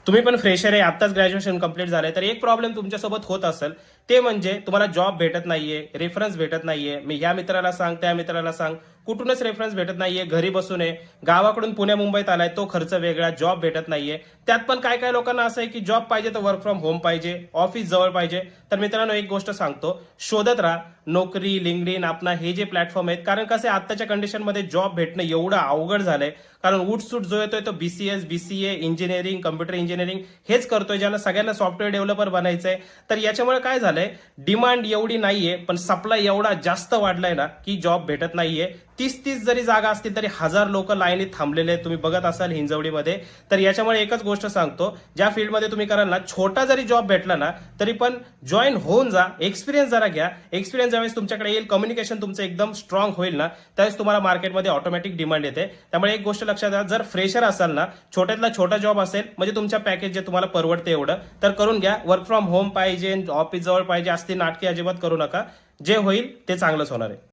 तुम्ही पण फ्रेशर आहे, आत्ताच ग्रॅज्युएशन कंप्लीट झालंय, तर एक प्रॉब्लेम तुमच्यासोबत होत असेल ते म्हणजे तुम्हाला जॉब भेटत नाहीये, रेफरन्स भेटत नाहीये. मी या मित्राला सांग, त्या मित्राला सांग, कुठूनच रेफरन्स भेटत नाहीये. घरी बसून आहे, गावाकडून पुणे मुंबईत आलाय, तो खर्च वेगळा, जॉब भेटत नाहीये. त्यात पण काय काय लोकांना असं आहे की जॉब पाहिजे तर वर्क फ्रॉम होम पाहिजे, ऑफिस जवळ पाहिजे. तर मित्रांनो, एक गोष्ट सांगतो, शोधत राहा नोकरी, लिंक्डइन, आपला हे जे प्लॅटफॉर्म आहेत. कारण कसं आहे, आत्ताच्या कंडिशनमध्ये जॉब भेटणं एवढं अवघड झालंय. कारण उठसूट जो येतोय तो BCS, BCA, engineering, computer engineering हेच करतोय, ज्याला सगळ्यांना सॉफ्टवेअर डेव्हलपर बनायचंय. तर याच्यामुळे काय झालंय, डिमांड एवढी नाहीये, पण सप्लाय एवढा जास्त वाढलाय ना की जॉब भेटत नाहीये. 30-30 जरी जागा असतील तरी 1000 लोक लाईनीत थांबलेले आहेत. तुम्ही बघत असाल हिंजवडीमध्ये. तर याच्यामुळे एकच गोष्ट सांगतो, ज्या फील्डमध्ये तुम्ही कराल ना, छोटा जरी जॉब भेटला ना तरी पण जॉईन होऊन जा, एक्सपिरियन्स जरा घ्या. एक्सपिरियन्स ज्यावेळेस तुमच्याकडे येईल, कम्युनिकेशन तुमचं एकदम स्ट्रॉंग होईल ना, त्यावेळेस तुम्हाला मार्केटमध्ये ऑटोमॅटिक डिमांड येते. त्यामुळे एक गोष्ट लक्षात घ्या, जर फ्रेशर असाल ना, छोट्यातला छोटा जॉब असेल म्हणजे तुमच्या पॅकेज जे तुम्हाला परवडते एवढं, तर करून घ्या. वर्क फ्रॉम होम पाहिजे, ऑफिस जवळ पाहिजे असते नाटके अजिबात करू नका. जे होईल ते चांगलंच होणार आहे.